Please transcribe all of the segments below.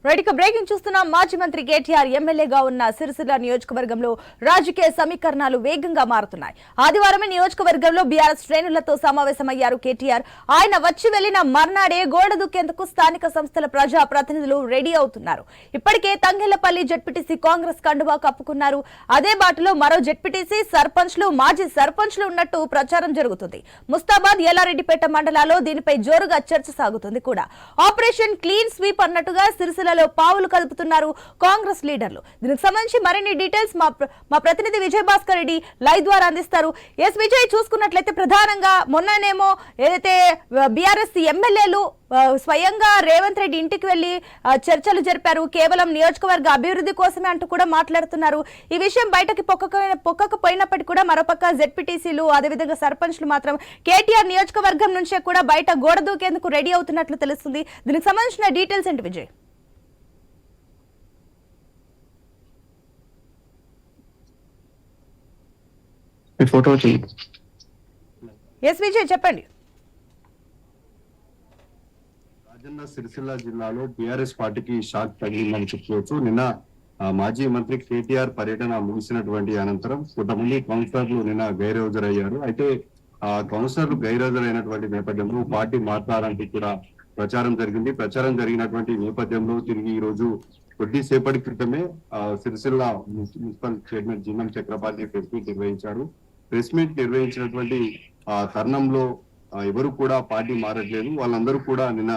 Right ఇక breaking చూస్తున్నాం. మాజీ మంత్రి కేటీఆర్ ఎమ్మెల్యేగా ఉన్న సిరిసిల్ల నియోజకవర్గంలో రాజకీయ సమీకరణాలు వేగంగా మారుతున్నాయి. ఆదివారమే నియోజకవర్గంలో బీఆర్ఎస్ శ్రేణులతో సమావేశమయ్యారు కేటీఆర్. ఆయన వచ్చి వెళ్లిన మర్నాడే గోడ దూకేందుకు స్థానిక సంస్థల ప్రజా ప్రతినిధులు రెడీ అవుతున్నారు. ఇప్పటికే తంగెళ్లపల్లి జెడ్పీటీసీ కాంగ్రెస్ కండువా కప్పుకున్నారు. అదే బాటలో మరో జెడ్పీటీసీ సర్పంచ్లు మాజీ సర్పంచ్లు ఉన్నట్టు ప్రచారం జరుగుతుంది. ముస్తాబాద్ ఎల్లారెడ్డిపేట మండలాల్లో దీనిపై జోరుగా చర్చ సాగుతుంది కూడా. ఆపరేషన్ క్లీన్ స్వీప్ అన్నట్టుగా సిరిసిల్ల పావులు కదుపుతున్నారు కాంగ్రెస్ లీడర్లు. దీనికి సంబంధించి మరిన్ని డీటెయిల్స్ మా ప్రతినిధి విజయ్ భాస్కర్ రెడ్డి లైవ్ ద్వారా అందిస్తారు. ఎస్ విజయ్, చూసుకున్నట్లయితే ప్రధానంగా మొన్ననేమో ఏదైతే బీఆర్ఎస్ ఎమ్మెల్యేలు స్వయంగా రేవంత్ రెడ్డి ఇంటికి వెళ్లి చర్చలు జరిపారు, కేవలం నియోజకవర్గ అభివృద్ధి కోసమే అంటూ కూడా మాట్లాడుతున్నారు. ఈ విషయం బయటకి పొక్కకపోయినప్పటికీ కూడా మరోపక్క జెడ్పీటీసీలు అదేవిధంగా సర్పంచ్లు మాత్రం కేటీఆర్ నియోజకవర్గం నుంచే కూడా బయట గోడ దూకేందుకు రెడీ అవుతున్నట్లు తెలుస్తుంది. దీనికి సంబంధించిన డీటెయిల్స్ ఏంటి విజయ్? ఎస్ విజయ్, చెప్పండి. రాజన్న సిరిసిల్ల జిల్లాలో టిఆర్ఎస్ పార్టీకి షాక్ తగిలిందని చెప్పుకోవచ్చు. నిన్న మాజీ మంత్రి కేటీఆర్ పర్యటన ముగిసినటువంటి అనంతరం కొంతమంది కౌన్సిలర్లు నిన్న గైర్హాజరయ్యారు. అయితే ఆ కౌన్సిలర్లు గైర్హాజరైనటువంటి నేపథ్యంలో పార్టీ మాట్లాడాలంటూ కూడా ప్రచారం జరిగింది. ప్రచారం జరిగినటువంటి నేపథ్యంలో తిరిగి ఈ రోజు కొద్దిసేపటి క్రితమే Sircilla municipal chairman Jinnam Chakrapani press meet నిర్వహించారు. ప్రెస్ మీట్ నిర్వహించినటువంటి తరుణంలో ఎవరు కూడా పార్టీ మారట్లేదు. వాళ్ళందరూ కూడా నిన్న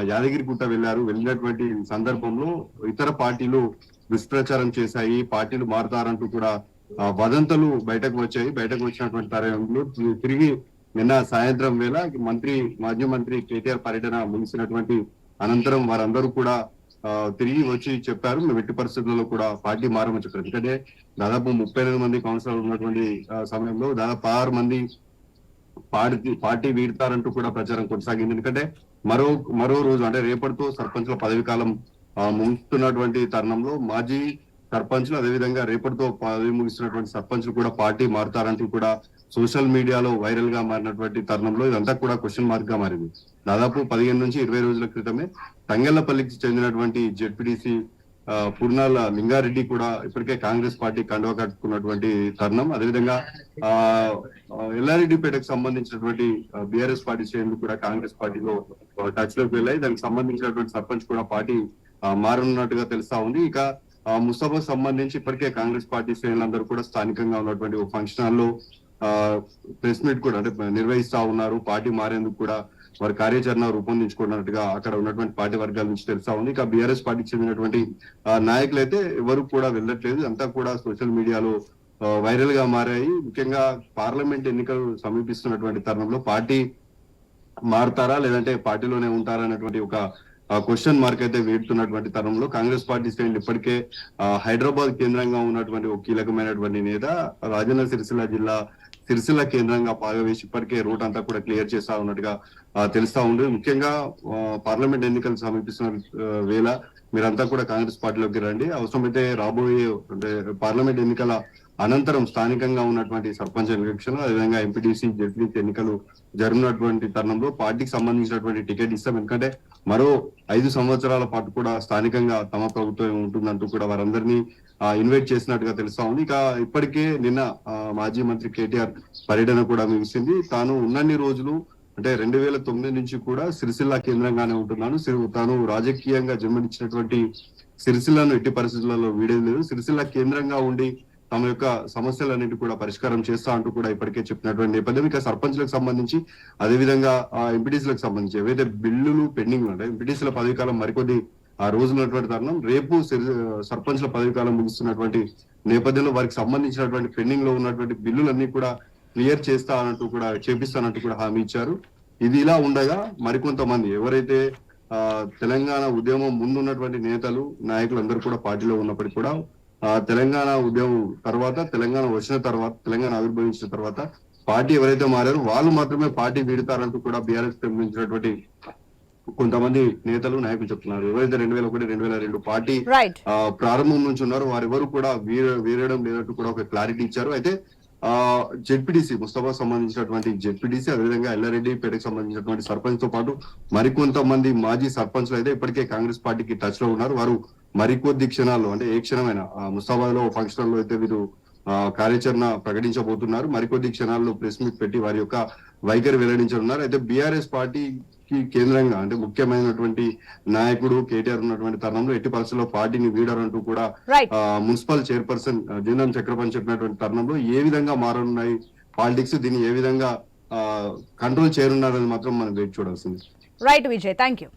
యాదగిరిగుట్ట వెళ్లారు. వెళ్ళినటువంటి సందర్భంలో ఇతర పార్టీలు దుష్ప్రచారం చేశాయి, పార్టీలు మారుతారంటూ కూడా వదంతులు బయటకు వచ్చాయి. బయటకు వచ్చినటువంటి తరుణంలో తిరిగి నిన్న సాయంత్రం వేళ మాజీ మంత్రి కేటీఆర్ పర్యటన ముగిసినటువంటి అనంతరం వారందరూ కూడా తిరిగి వచ్చి చెప్పారు, మేము ఎట్టి పరిస్థితుల్లో కూడా పార్టీ మారమని చెప్పారు. ఎందుకంటే దాదాపు 38 మంది కౌన్సిలర్లు ఉన్నటువంటి సమయంలో దాదాపు 6 మంది పార్టీ వీడతారంటూ కూడా ప్రచారం కొనసాగింది. ఎందుకంటే మరో రోజు అంటే రేపటితో సర్పంచ్ల పదవి కాలం ముగుస్తున్నటువంటి తరుణంలో మాజీ సర్పంచ్లు అదేవిధంగా రేపటితో పదవి ముగిస్తున్నటువంటి సర్పంచ్లు కూడా పార్టీ మారుతారంటూ కూడా సోషల్ మీడియాలో వైరల్ గా మారినటువంటి తరుణంలో ఇదంతా కూడా క్వశ్చన్ మార్క్ గా మారింది. దాదాపు 15 నుంచి 20 రోజుల క్రితమే తంగెళ్లపల్లికి చెందినటువంటి జెడ్పీటీసీ పూర్ణాల లింగారెడ్డి కూడా ఇప్పటికే కాంగ్రెస్ పార్టీ కండువా కట్టుకున్నటువంటి తరుణం. అదేవిధంగా ఎల్లారెడ్డిపేటకు సంబంధించినటువంటి బీఆర్ఎస్ పార్టీ శ్రేణులు కూడా కాంగ్రెస్ పార్టీలో టచ్ లోకి వెళ్ళాయి. దానికి సంబంధించినటువంటి సర్పంచ్ కూడా పార్టీ మారనున్నట్టుగా తెలుస్తా ఉంది. ఇక ముస్తాబా సంబంధించి ఇప్పటికే కాంగ్రెస్ పార్టీ శ్రేణులందరూ కూడా స్థానికంగా ఉన్నటువంటి ఫంక్షన్ హాల్లో ప్రెస్ మీట్ కూడా అంటే నిర్వహిస్తా ఉన్నారు. పార్టీ మారేందుకు కూడా వారి కార్యాచరణ రూపొందించుకున్నట్టుగా అక్కడ ఉన్నటువంటి పార్టీ వర్గాల నుంచి తెలుస్తా ఉంది. ఇక బీఆర్ఎస్ పార్టీకి చెందినటువంటి నాయకులు అయితే ఎవరు కూడా వెళ్ళట్లేదు. అంతా కూడా సోషల్ మీడియాలో వైరల్ గా మారాయి. ముఖ్యంగా పార్లమెంట్ ఎన్నికలు సమీపిస్తున్నటువంటి తరుణంలో పార్టీ మారుతారా లేదంటే పార్టీలోనే ఉంటారా అనేటువంటి ఒక క్వశ్చన్ మార్క్ అయితే వేడుతున్నటువంటి తరంలో కాంగ్రెస్ పార్టీ శ్రేణులు ఇప్పటికే హైదరాబాద్ కేంద్రంగా ఉన్నటువంటి ఒక కీలకమైనటువంటి నేత రాజన్న సిరిసిల్ల జిల్లా సిరిసిల్ల కేంద్రంగా పాగవేసి ఇప్పటికే రూట్ అంతా కూడా క్లియర్ చేస్తా ఉన్నట్టుగా తెలుస్తా ఉంది. ముఖ్యంగా పార్లమెంట్ ఎన్నికలు సమీపిస్తున్న వేళ మీరంతా కూడా కాంగ్రెస్ పార్టీలోకి రండి. అవసరమైతే రాబోయే అంటే పార్లమెంట్ ఎన్నికల అనంతరం స్థానికంగా ఉన్నటువంటి సర్పంచ్ ఎలక్షన్లు అదేవిధంగా ఎంపీటీసీ జెడ్పీటీసీ ఎన్నికలు జరిగినటువంటి తరుణంలో పార్టీకి సంబంధించినటువంటి టికెట్ ఇస్తాం. ఎందుకంటే మరో 5 సంవత్సరాల పాటు కూడా స్థానికంగా తమ ప్రభుత్వం ఉంటుందంటూ కూడా వారందరినీ ఇన్వైట్ చేసినట్టుగా తెలుస్తా ఉంది. ఇక ఇప్పటికే నిన్న మాజీ మంత్రి కేటీఆర్ పర్యటన కూడా ముగిసింది. తాను ఉన్నన్ని రోజులు అంటే 2009 నుంచి కూడా సిరిసిల్ల కేంద్రంగానే ఉంటున్నాను, తాను రాజకీయంగా జన్మనిచ్చినటువంటి సిరిసిల్లను ఎట్టి పరిస్థితులలో వీడేది లేదు, సిరిసిల్ల కేంద్రంగా ఉండి తమ యొక్క సమస్యలన్నింటి కూడా పరిష్కారం చేస్తా అంటూ కూడా ఇప్పటికే చెప్పినటువంటి నేపథ్యం. ఇక సర్పంచ్లకు సంబంధించి అదేవిధంగా ఎంపీటీసీలకు సంబంధించి ఏవైతే బిల్లులు పెండింగ్ ఉంటాయి, ఎంపీటీసీల పదవి కాలం మరికొద్ది రోజున్నటువంటి తరుణం రేపు సర్పంచ్ల పదవి కాలం ముగిస్తున్నటువంటి నేపథ్యంలో వారికి సంబంధించినటువంటి పెండింగ్ లో ఉన్నటువంటి బిల్లులన్నీ కూడా క్లియర్ చేపిస్తానంటూ కూడా హామీ ఇచ్చారు. ఇది ఇలా ఉండగా మరికొంతమంది ఎవరైతే తెలంగాణ ఉద్యమం ముందున్నటువంటి నేతలు నాయకులు అందరూ కూడా పార్టీలో ఉన్నప్పటికీ కూడా తెలంగాణ ఉద్యమం తర్వాత తెలంగాణ వచ్చిన తర్వాత తెలంగాణ ఆవిర్భవించిన తర్వాత పార్టీ ఎవరైతే మారారో వాళ్ళు మాత్రమే పార్టీ వీడతారంటూ కూడా బీఆర్ఎస్ సంబంధించినటువంటి కొంతమంది నేతలు నాయకులు చెప్తున్నారు. ఎవరైతే 2001, 2002 పార్టీ ప్రారంభం నుంచి ఉన్నారో వారెవరు కూడా వీరడం లేదంటూ కూడా ఒక క్లారిటీ ఇచ్చారు. అయితే జెడ్పీటీసీ ముస్తఫా సంబంధించినటువంటి జెడ్పీటీసీ, అదేవిధంగా ఎల్లారెడ్డిపేటకు సంబంధించినటువంటి సర్పంచ్ తో పాటు మరికొంతమంది మాజీ సర్పంచ్లు అయితే ఇప్పటికే కాంగ్రెస్ పార్టీకి టచ్ లో ఉన్నారు. వారు మరికొద్ది క్షణాల్లో, అంటే ఏ క్షణమైనా ముస్తాబాద్ లో ఫంక్షన్ లో అయితే వీరు కార్యాచరణ ప్రకటించబోతున్నారు. మరికొద్ది క్షణాల్లో ప్రెస్ మీట్ పెట్టి వారి యొక్క వైఖరి వెల్లడించనున్నారు. అయితే బీఆర్ఎస్ పార్టీకి కేంద్రంగా, అంటే ముఖ్యమైనటువంటి నాయకుడు కేటీఆర్ ఉన్నటువంటి తరుణంలో ఎట్టి పరిస్థితుల్లో పార్టీని వీడరంటూ కూడా రైట్. మున్సిపల్ చైర్పర్సన్ జీనం చక్రపాణి చెప్పినటువంటి తరుణంలో ఏ విధంగా మారనున్నాయి పాలిటిక్స్, దీన్ని ఏ విధంగా కంట్రోల్ చేయనున్నారని మాత్రం మనం వేచి చూడాల్సింది. Right Vijay, thank you.